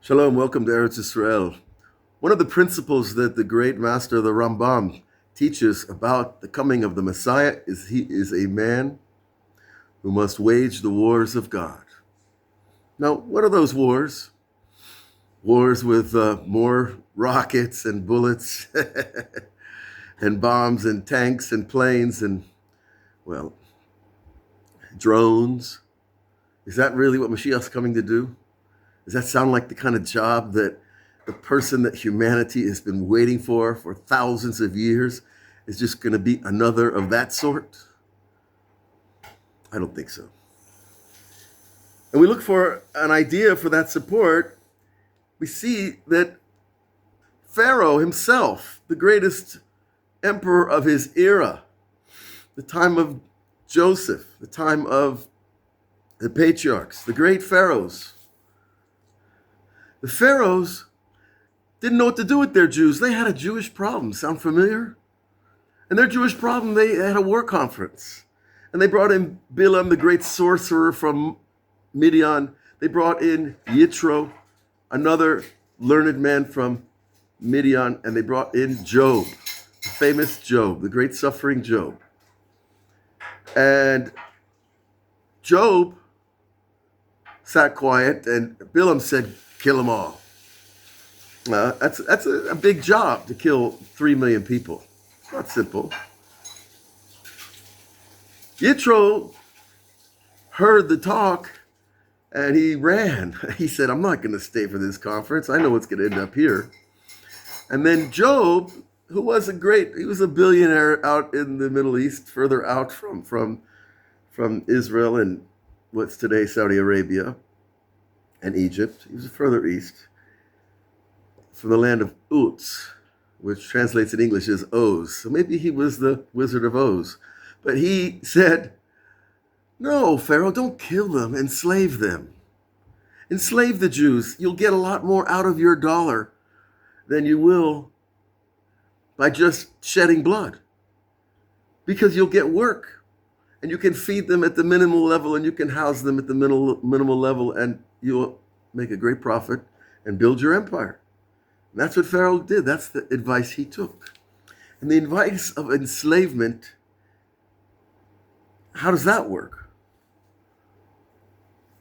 Shalom, welcome to Eretz Israel. One of the principles that the great master, the Rambam, teaches about the coming of the Messiah is he is a man who must wage the wars of God. Now, what are those wars? Wars with more rockets and bullets and bombs and tanks and planes and, well, drones. Is that really what Mashiach's coming to do? Does that sound like the kind of job that the person that humanity has been waiting for thousands of years is just going to be another of that sort? I don't think so. And we look for an idea for that support. We see that Pharaoh himself, the greatest emperor of his era, the time of Joseph, the time of the patriarchs, the great pharaohs, the pharaohs didn't know what to do with their Jews. They had a Jewish problem. Sound familiar? And their Jewish problem, they had a war conference. And they brought in Bilam, the great sorcerer from Midian. They brought in Yitro, another learned man from Midian. And they brought in Job, the famous Job, the great suffering Job. And Job sat quiet, and Bilam said, kill them all. That's a big job to kill 3 million people. It's not simple. Yitro heard the talk and he ran. He said, I'm not going to stay for this conference. I know what's going to end up here. And then Job, who was he was a billionaire out in the Middle East, further out from Israel and what's today Saudi Arabia and Egypt. He was further east, from the land of Uz, which translates in English as Oz. So maybe he was the Wizard of Oz. But he said, no, Pharaoh, don't kill them, enslave them. Enslave the Jews. You'll get a lot more out of your dollar than you will by just shedding blood. Because you'll get work, and you can feed them at the minimal level, and you can house them at the minimal level, and you'll make a great profit and build your empire. And that's what Pharaoh did. That's the advice he took. And the advice of enslavement, how does that work?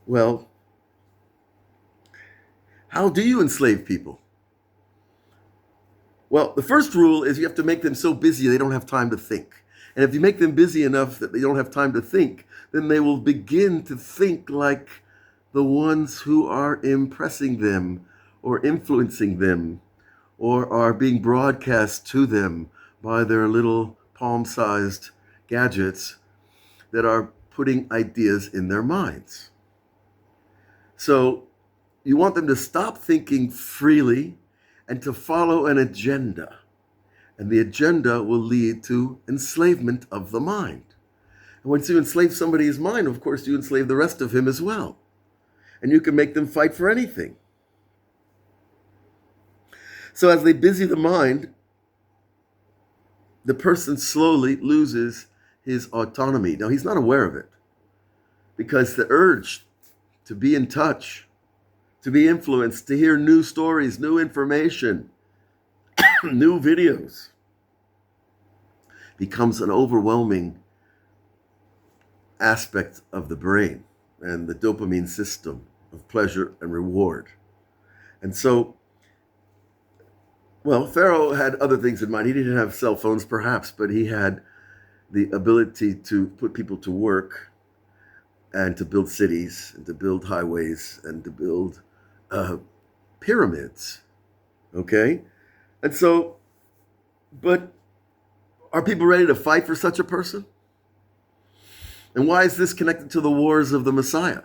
Well, how do you enslave people? Well, the first rule is you have to make them so busy they don't have time to think. And if you make them busy enough that they don't have time to think, then they will begin to think like the ones who are impressing them or influencing them or are being broadcast to them by their little palm-sized gadgets that are putting ideas in their minds. So you want them to stop thinking freely and to follow an agenda. And the agenda will lead to enslavement of the mind. And once you enslave somebody's mind, of course, you enslave the rest of him as well. And you can make them fight for anything. So as they busy the mind, the person slowly loses his autonomy. Now, he's not aware of it, because the urge to be in touch, to be influenced, to hear new stories, new information, new videos, becomes an overwhelming aspect of the brain and the dopamine system of pleasure and reward. And so, well, Pharaoh had other things in mind. He didn't have cell phones, perhaps, but he had the ability to put people to work and to build cities and to build highways and to build pyramids. Okay? And so, but are people ready to fight for such a person? And why is this connected to the wars of the Messiah?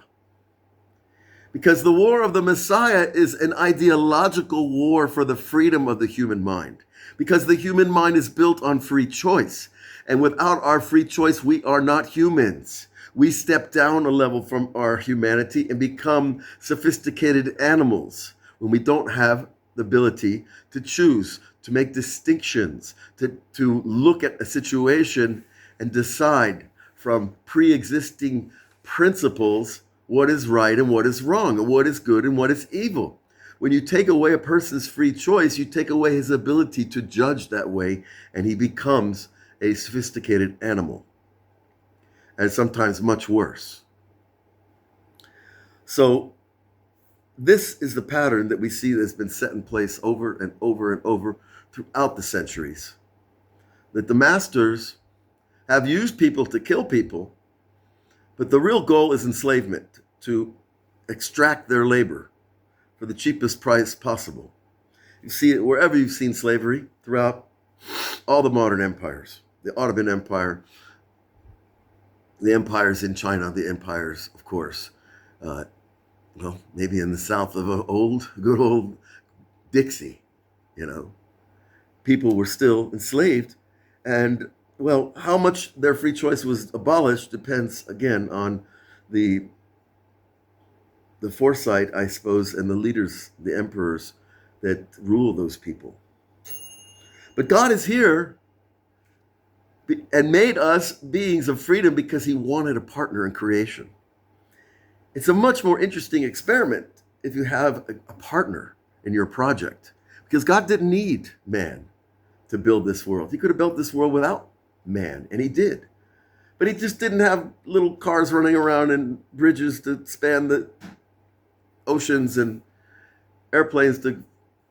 Because the war of the Messiah is an ideological war for the freedom of the human mind. Because the human mind is built on free choice. And without our free choice, we are not humans. We step down a level from our humanity and become sophisticated animals when we don't have the ability to choose, to make distinctions, to look at a situation and decide from pre-existing principles what is right and what is wrong, and what is good and what is evil. When you take away a person's free choice, you take away his ability to judge that way, and he becomes a sophisticated animal, and sometimes much worse. So this is the pattern that we see that's been set in place over and over and over throughout the centuries. That the masters have used people to kill people, but the real goal is enslavement, to extract their labor for the cheapest price possible. You see it wherever you've seen slavery throughout all the modern empires, the Ottoman Empire, the empires in China, the empires, of course, well, maybe in the south of good old Dixie, people were still enslaved. And, well, how much their free choice was abolished depends, again, on the foresight, I suppose, and the leaders, the emperors that rule those people. But God is here and made us beings of freedom because he wanted a partner in creation. It's a much more interesting experiment if you have a partner in your project, because God didn't need man to build this world. He could have built this world without man, and he did. But he just didn't have little cars running around and bridges to span the oceans and airplanes to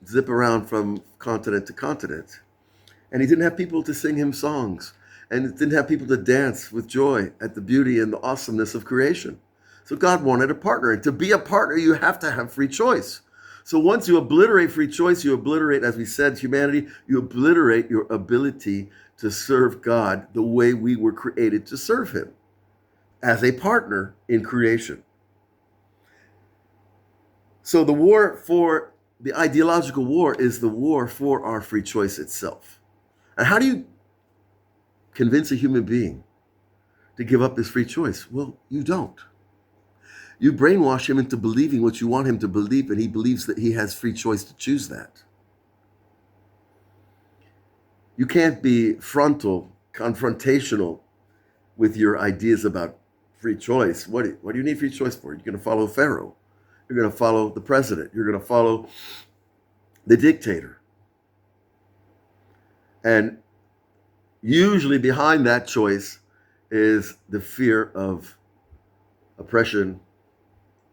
zip around from continent to continent. And he didn't have people to sing him songs, and he didn't have people to dance with joy at the beauty and the awesomeness of creation. So God wanted a partner. And to be a partner, you have to have free choice. So once you obliterate free choice, you obliterate, as we said, humanity, you obliterate your ability to serve God the way we were created to serve him, as a partner in creation. So the ideological war is the war for our free choice itself. And how do you convince a human being to give up his free choice? Well, you don't. You brainwash him into believing what you want him to believe, and he believes that he has free choice to choose that. You can't be confrontational with your ideas about free choice. What do you need free choice for? You're going to follow Pharaoh. You're going to follow the president. You're going to follow the dictator. And usually behind that choice is the fear of oppression,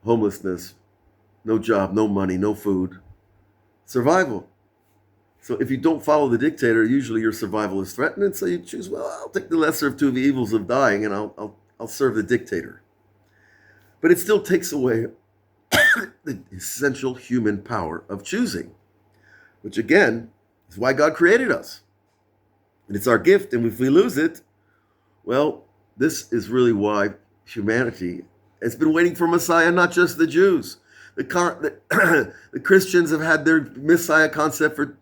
homelessness, no job, no money, no food, survival. So if you don't follow the dictator, usually your survival is threatened, and so you choose, well, I'll take the lesser of two evils of dying, and I'll serve the dictator. But it still takes away the essential human power of choosing, which again is why God created us. And it's our gift, and if we lose it, well, this is really why humanity has been waiting for Messiah, not just the Jews. The Christians have had their Messiah concept for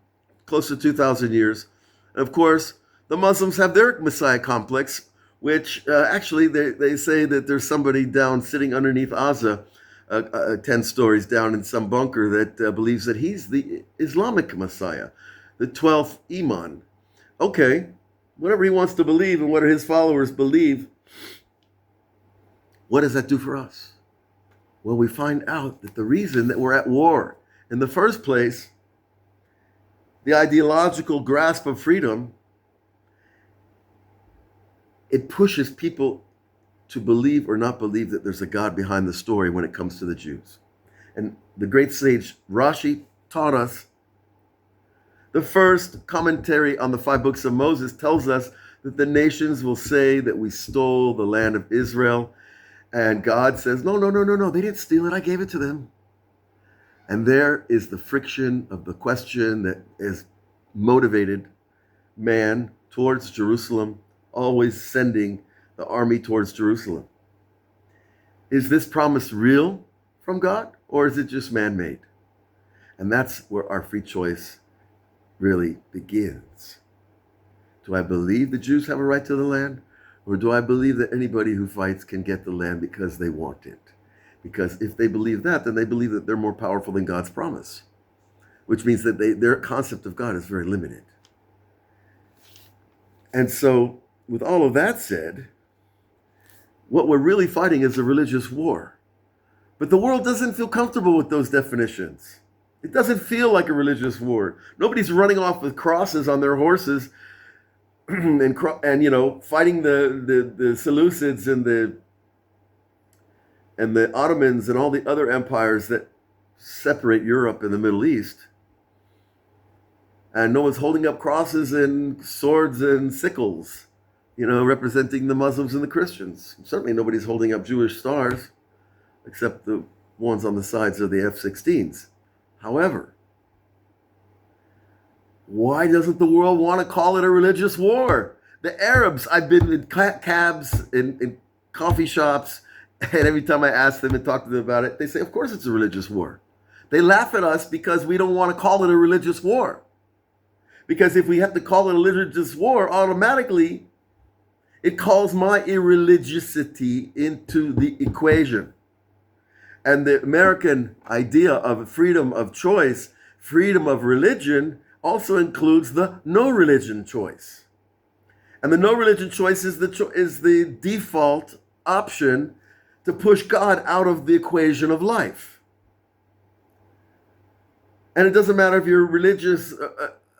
close to 2,000 years. And of course, the Muslims have their Messiah complex, which actually they say that there's somebody down sitting underneath Gaza, 10 stories down in some bunker, that believes that he's the Islamic Messiah, the 12th Imam. Okay, whatever he wants to believe and what his followers believe, what does that do for us? Well, we find out that the reason that we're at war in the first place, the ideological grasp of freedom, it pushes people to believe or not believe that there's a God behind the story when it comes to the Jews. And the great sage Rashi taught us, the first commentary on the 5 books of Moses tells us that the nations will say that we stole the land of Israel. And God says, no, they didn't steal it. I gave it to them. And there is the friction of the question that has motivated man towards Jerusalem, always sending the army towards Jerusalem. Is this promise real from God, or is it just man-made? And that's where our free choice really begins. Do I believe the Jews have a right to the land? Or do I believe that anybody who fights can get the land because they want it? Because if they believe that, then they believe that they're more powerful than God's promise, which means that their concept of God is very limited. And so, with all of that said, what we're really fighting is a religious war. But the world doesn't feel comfortable with those definitions. It doesn't feel like a religious war. Nobody's running off with crosses on their horses and fighting the Seleucids and the Ottomans and all the other empires that separate Europe and the Middle East. And no one's holding up crosses and swords and sickles, representing the Muslims and the Christians. Certainly nobody's holding up Jewish stars, except the ones on the sides of the F-16s. However, why doesn't the world want to call it a religious war? The Arabs, I've been in cabs, in coffee shops, and every time I ask them and talk to them about it, they say, of course it's a religious war. They laugh at us because we don't want to call it a religious war. Because if we have to call it a religious war, automatically it calls my irreligiosity into the equation. And the American idea of freedom of choice, freedom of religion, also includes the no religion choice. And the no religion choice is the default option to push God out of the equation of life. And it doesn't matter if you're religious.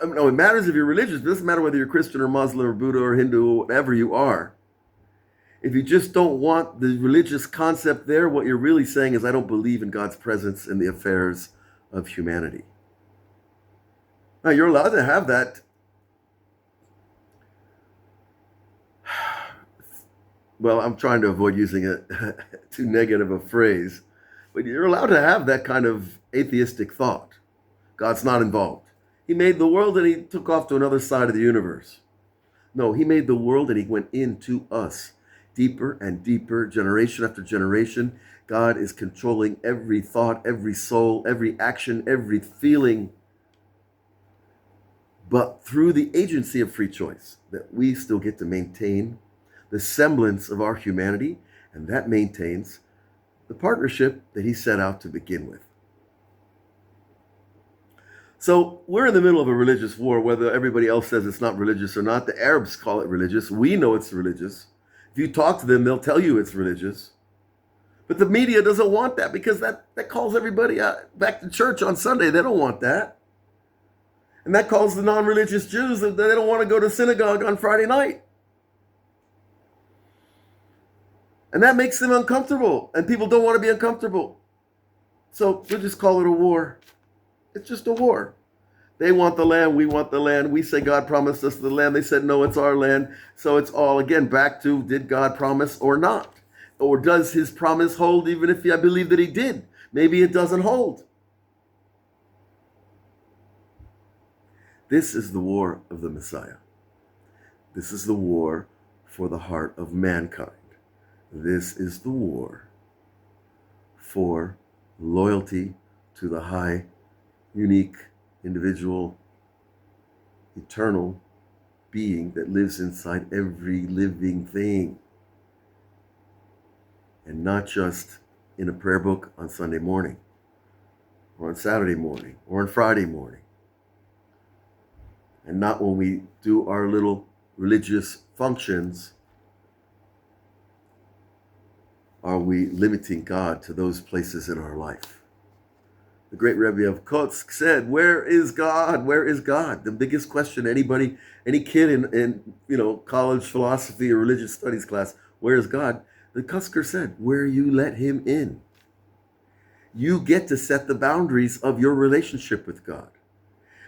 No, it matters if you're religious. It doesn't matter whether you're Christian or Muslim or Buddha or Hindu or whatever you are. If you just don't want the religious concept there, what you're really saying is, I don't believe in God's presence in the affairs of humanity. Now, you're allowed to have that. Well, I'm trying to avoid using too negative a phrase, but you're allowed to have that kind of atheistic thought. God's not involved. He made the world and he took off to another side of the universe. No, he made the world and he went into us. Deeper and deeper, generation after generation, God is controlling every thought, every soul, every action, every feeling. But through the agency of free choice, that we still get to maintain the semblance of our humanity, and that maintains the partnership that he set out to begin with. So we're in the middle of a religious war, whether everybody else says it's not religious or not. The Arabs call it religious. We know it's religious. If you talk to them, they'll tell you it's religious. But the media doesn't want that because that calls everybody back to church on Sunday. They don't want that. And that calls the non-religious Jews that they don't want to go to synagogue on Friday night. And that makes them uncomfortable. And people don't want to be uncomfortable. So we'll just call it a war. It's just a war. They want the land, we want the land. We say God promised us the land. They said, no, it's our land. So it's all, again, back to, did God promise or not? Or does his promise hold even if I believe that he did? Maybe it doesn't hold. This is the war of the Messiah. This is the war for the heart of mankind. This is the war for loyalty to the high, unique, individual, eternal being that lives inside every living thing. And not just in a prayer book on Sunday morning, or on Saturday morning, or on Friday morning. And not when we do our little religious functions are we limiting God to those places in our life. The great Rebbe of Kotsk said, where is God? Where is God? The biggest question any kid in college philosophy or religious studies class, where is God? The Kotsker said, where you let him in. You get to set the boundaries of your relationship with God.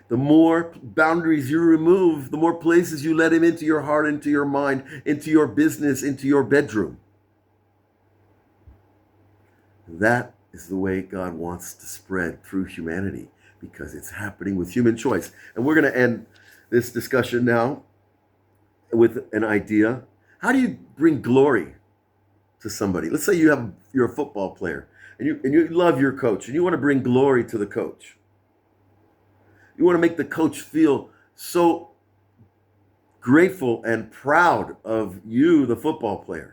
The more boundaries you remove, the more places you let him into your heart, into your mind, into your business, into your bedroom. That is the way God wants to spread through humanity, because it's happening with human choice. And we're going to end this discussion now with an idea. How do you bring glory to somebody? Let's say you're a football player and you love your coach and you want to bring glory to the coach. You want to make the coach feel so grateful and proud of you, the football player.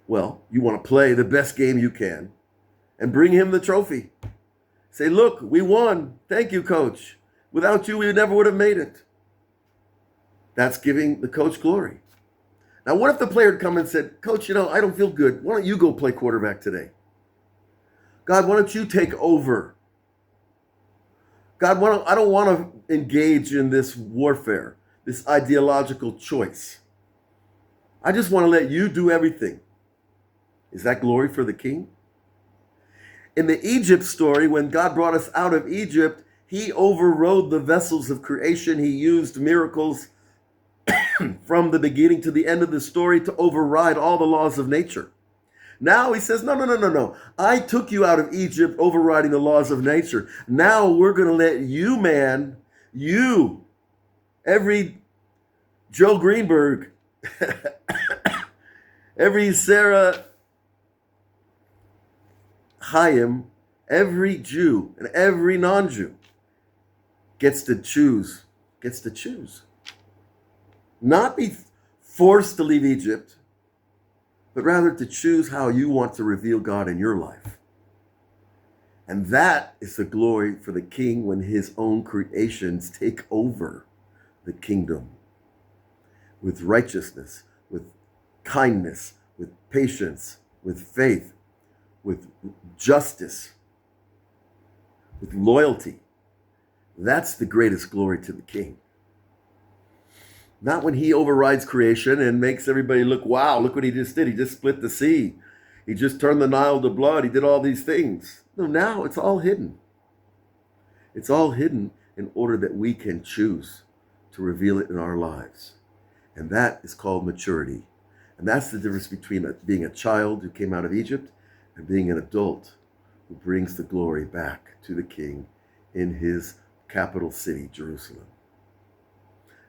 Well, you want to play the best game you can and bring him the trophy. Say, look, we won. Thank you, coach. Without you, we never would have made it. That's giving the coach glory. Now, what if the player had come and said, coach, I don't feel good. Why don't you go play quarterback today? God, why don't you take over? God, I don't want to engage in this warfare, this ideological choice. I just want to let you do everything. Is that glory for the king? In the Egypt story, when God brought us out of Egypt, he overrode the vessels of creation. He used miracles from the beginning to the end of the story to override all the laws of nature. Now he says, no. I took you out of Egypt, overriding the laws of nature. Now we're going to let you, man, you, every Joe Greenberg, every Sarah Chaim, every Jew and every non-Jew gets to choose. Not be forced to leave Egypt, but rather to choose how you want to reveal God in your life. And that is the glory for the king when his own creations take over the kingdom with righteousness, with kindness, with patience, with faith, with justice, with loyalty. That's the greatest glory to the king. Not when he overrides creation and makes everybody look, wow, look what he just did. He just split the sea. He just turned the Nile to blood. He did all these things. No, now it's all hidden. It's all hidden in order that we can choose to reveal it in our lives. And that is called maturity. And that's the difference between being a child who came out of Egypt and being an adult who brings the glory back to the king in his capital city, Jerusalem.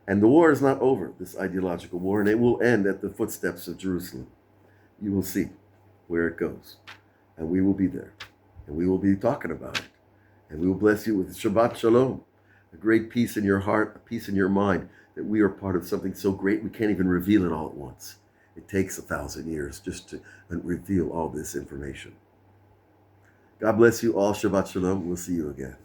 And the war is not over, this ideological war, and it will end at the footsteps of Jerusalem. You will see where it goes. And we will be there. And we will be talking about it. And we will bless you with Shabbat Shalom, a great peace in your heart, a peace in your mind, that we are part of something so great we can't even reveal it all at once. It takes 1,000 years just to reveal all this information. God bless you all. Shabbat Shalom. We'll see you again.